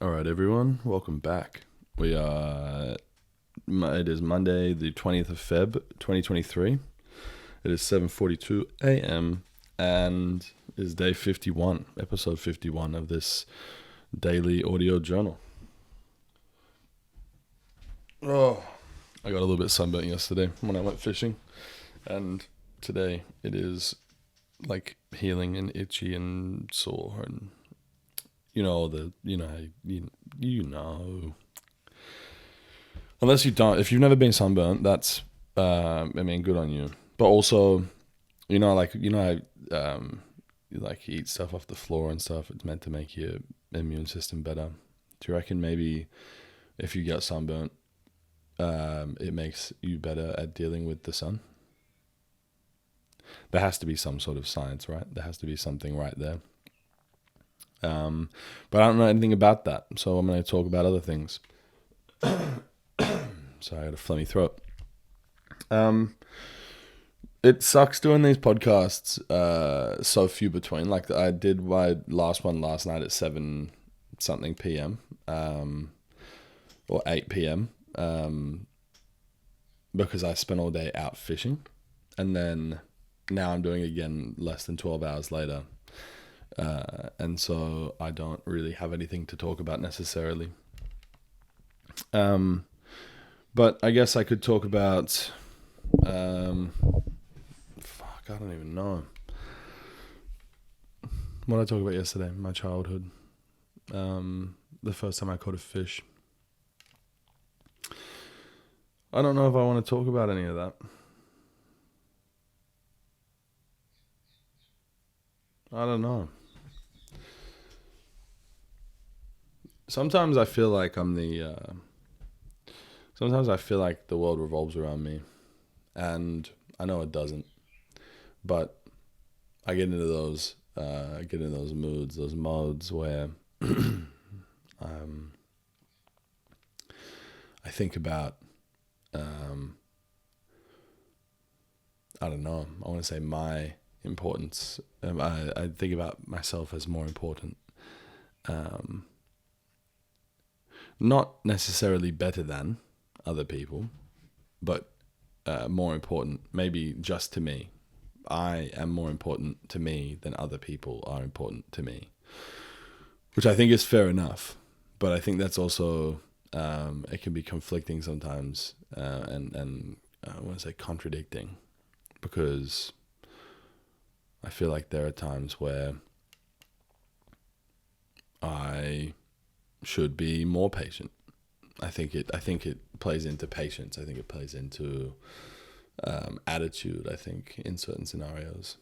All right, everyone, welcome back. It is Monday, the 20th of Feb, 2023. It is 7:42 a.m. and is day 51, episode 51 of this daily audio journal. Oh, I got a little bit sunburnt yesterday when I went fishing, and today it is like healing and itchy and sore and you know. Unless you don't, if you've never been sunburnt, that's, good on you. But also, you like you eat stuff off the floor and stuff. It's meant to make your immune system better. Do you reckon maybe if you get sunburnt, it makes you better at dealing with the sun? There has to be some sort of science, right? There has to be something right there. But I don't know anything about that, so I'm going to talk about other things. Sorry, I had a phlegmy throat. It sucks doing these podcasts so few between. Like I did my last one last night at 7 something p.m. Or 8 p.m. Because I spent all day out fishing, and then now I'm doing it again less than 12 hours later. And so I don't really have anything to talk about necessarily. But I guess I could talk about, I don't even know. What did I talk about yesterday? My childhood. The first time I caught a fish. I don't know if I want to talk about any of that. I don't know. Sometimes I feel like sometimes I feel like the world revolves around me, and I know it doesn't. But I get into those moods, those modes where I think about, I don't know. I want to say my importance. I think about myself as more important. Not necessarily better than other people, but more important, maybe just to me. I am more important to me than other people are important to me, which I think is fair enough. But I think that's also, it can be conflicting sometimes, and I want to say contradicting, because I feel like there are times where I should be more patient. I think it plays into patience. I think it plays into attitude. I think in certain scenarios.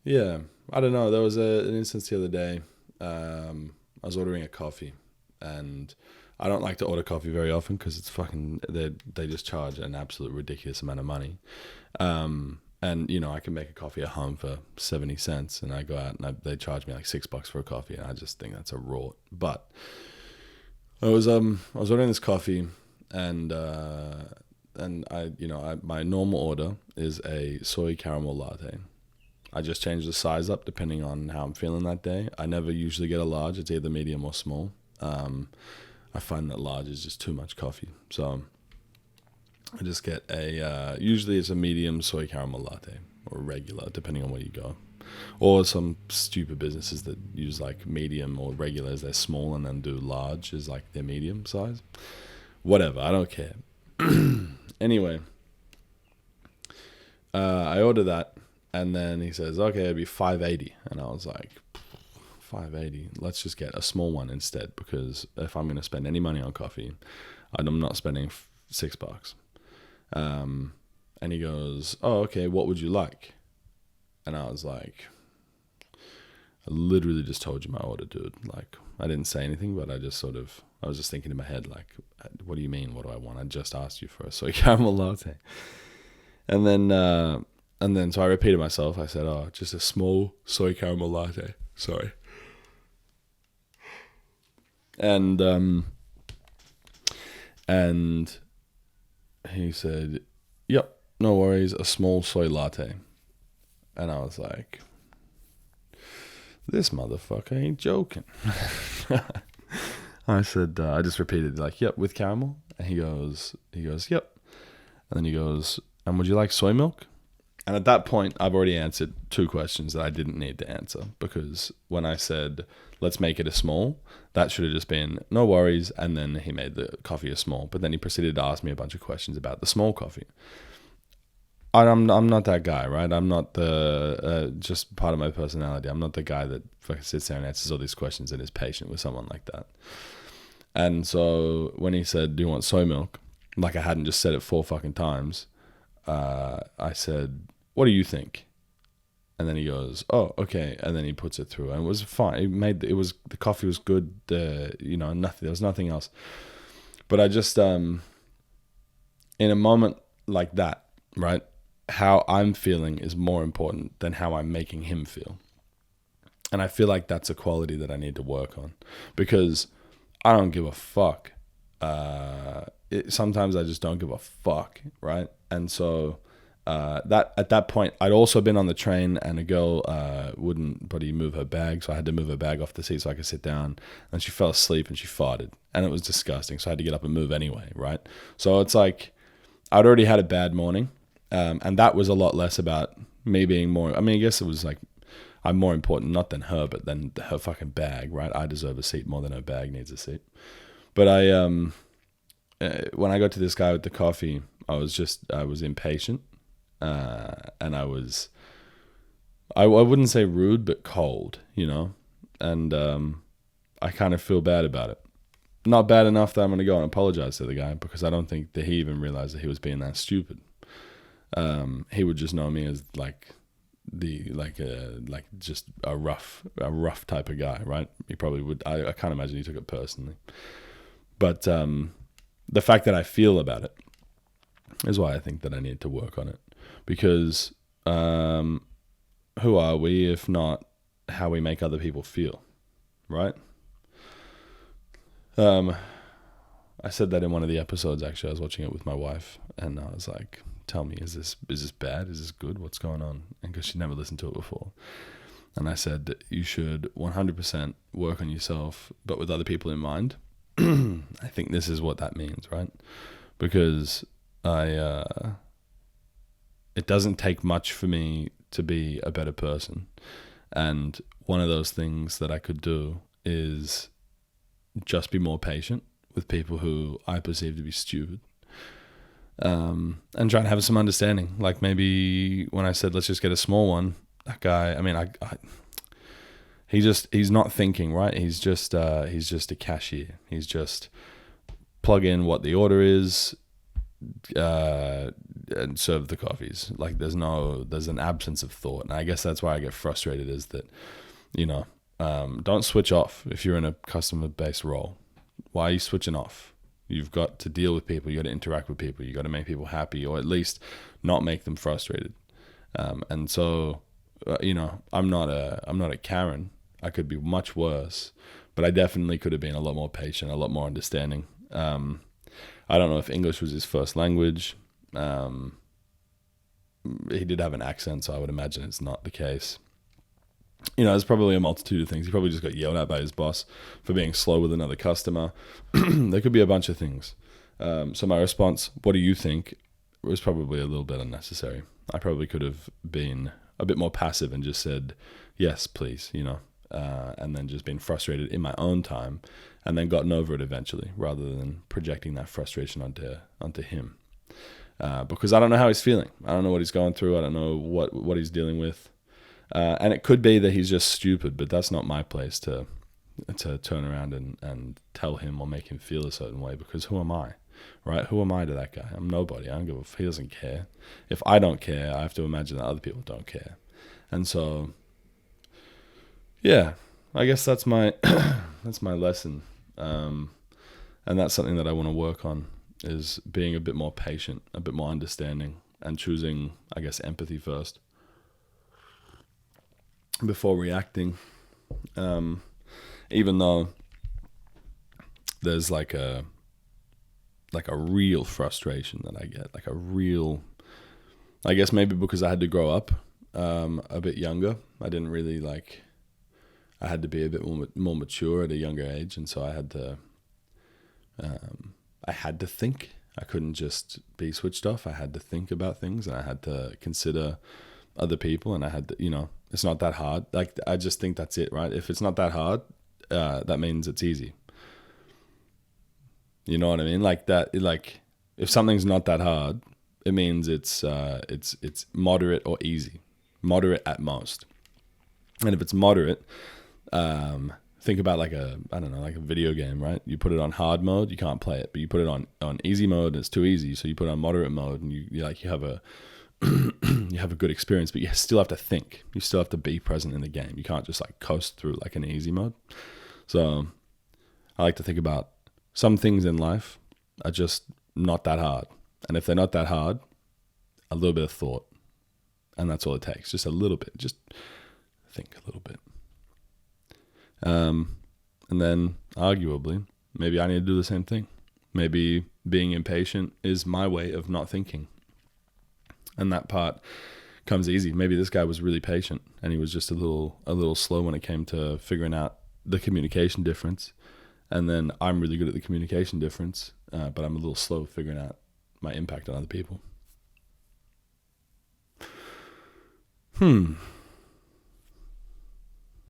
Yeah, I don't know. There was an instance the other day. I was ordering a coffee, and I don't like to order coffee very often because it's fucking they just charge an absolute ridiculous amount of money. And I can make a coffee at home for 70 cents, and I go out and they charge me like $6 for a coffee, and I just think that's a rort. But I was ordering this coffee, and my normal order is a soy caramel latte. I just change the size up depending on how I'm feeling that day. I never usually get a large. It's either medium or small. I find that large is just too much coffee, so I just get usually it's a medium soy caramel latte, or a regular, depending on where you go. Or some stupid businesses that use like medium or regular as their small, and then do large as like their medium size. Whatever, I don't care. Anyway, I order that, and then he says, okay, it'll be $5.80. And I was like, $5.80? Let's just get a small one instead, because if I'm going to spend any money on coffee, I'm not spending $6. And he goes, oh, okay, what would you like? And I was like, I literally just told you my order, dude. Like, I didn't say anything, but I was just thinking in my head, like, what do you mean, what do I want? I just asked you for a soy caramel latte. And then so I repeated myself. I said, oh, just a small soy caramel latte. Sorry. And he said, yep, no worries, a small soy latte. And I was like, this motherfucker ain't joking. I said, I just repeated, like, yep, with caramel. And he goes, yep. And then he goes, and would you like soy milk? And at that point, I've already answered 2 questions that I didn't need to answer, because when I said, let's make it a small, that should have just been, no worries. And then he made the coffee a small. But then he proceeded to ask me a bunch of questions about the small coffee. I'm not that guy, right? I'm not the, just part of my personality. I'm not the guy that fucking sits there and answers all these questions and is patient with someone like that. And so when he said, do you want soy milk? Like I hadn't just said it 4 fucking times. I said, what do you think? And then he goes, oh, okay. And then he puts it through, and it was fine. The coffee was good. Nothing, there was nothing else. But I just, in a moment like that, right? How I'm feeling is more important than how I'm making him feel. And I feel like that's a quality that I need to work on, because I don't give a fuck. Sometimes I just don't give a fuck, right? And so that at that point, I'd also been on the train, and a girl wouldn't move her bag, so I had to move her bag off the seat so I could sit down, and she fell asleep and she farted, and it was disgusting, so I had to get up and move anyway, right? So it's like I'd already had a bad morning, and that was a lot less about me being more, I guess it was like I'm more important not than her, but than her fucking bag, right? I deserve a seat more than her bag needs a seat. But when I got to this guy with the coffee, I was impatient, and I wouldn't say rude, but cold, and I kind of feel bad about it. Not bad enough that I'm going to go and apologize to the guy, because I don't think that he even realized that he was being that stupid. He would just know me as just a rough type of guy, right? He probably would. I can't imagine he took it personally. But the fact that I feel about it is why I think that I need to work on it. Because who are we if not how we make other people feel, right? I said that in one of the episodes, actually. I was watching it with my wife, and I was like, tell me, is this bad? Is this good? What's going on? And because she'd never listened to it before. And I said, you should 100% work on yourself, but with other people in mind. I think this is what that means, right? Because it doesn't take much for me to be a better person. And one of those things that I could do is just be more patient with people who I perceive to be stupid. And try and have some understanding. Like maybe when I said, let's just get a small one, that guy, he's not thinking, right? He's just a cashier. He's just plug in what the order is, and serve the coffees. Like there's an absence of thought. And I guess that's why I get frustrated, is that, don't switch off if you're in a customer-based role. Why are you switching off? You've got to deal with people. You got to interact with people. You got to make people happy, or at least not make them frustrated. And so, I'm not a Karen. I could be much worse, but I definitely could have been a lot more patient, a lot more understanding. I don't know if English was his first language. He did have an accent, so I would imagine it's not the case. There's probably a multitude of things. He probably just got yelled at by his boss for being slow with another customer. There could be a bunch of things. So my response, what do you think, was probably a little bit unnecessary. I probably could have been a bit more passive and just said, yes, please, and then just been frustrated in my own time, and then gotten over it eventually, rather than projecting that frustration onto him. Because I don't know how he's feeling. I don't know what he's going through. I don't know what he's dealing with. And it could be that he's just stupid, but that's not my place to turn around and tell him or make him feel a certain way, because who am I, right? Who am I to that guy? I'm nobody. I don't give a, he doesn't care. If I don't care, I have to imagine that other people don't care. And so, yeah, I guess that's my that's my lesson. And that's something that I want to work on, is being a bit more patient, a bit more understanding, and choosing, I guess, empathy first before reacting. Even though there's like a real frustration that I get, like a real, I guess maybe because I had to grow up a bit younger. I didn't really I had to be a bit more mature at a younger age, and so I had to think. I couldn't just be switched off. I had to think about things, and I had to consider other people, and I had to, it's not that hard. Like, I just think that's it, right? If it's not that hard, that means it's easy. You know what I mean? Like that. Like, if something's not that hard, it means it's moderate or easy, moderate at most. And if it's moderate, think about like a video game, right? You put it on hard mode, you can't play it, but you put it on easy mode, it's too easy. So you put it on moderate mode, and you have a you have a good experience, but you still have to think. You still have to be present in the game. You can't just like coast through like an easy mode. So I like to think about some things in life are just not that hard. And if they're not that hard, a little bit of thought. And that's all it takes. Just a little bit. Just think a little bit. And then arguably, maybe I need to do the same thing. Maybe being impatient is my way of not thinking. And that part comes easy. Maybe this guy was really patient and he was just a little slow when it came to figuring out the communication difference. And then I'm really good at the communication difference, but I'm a little slow figuring out my impact on other people.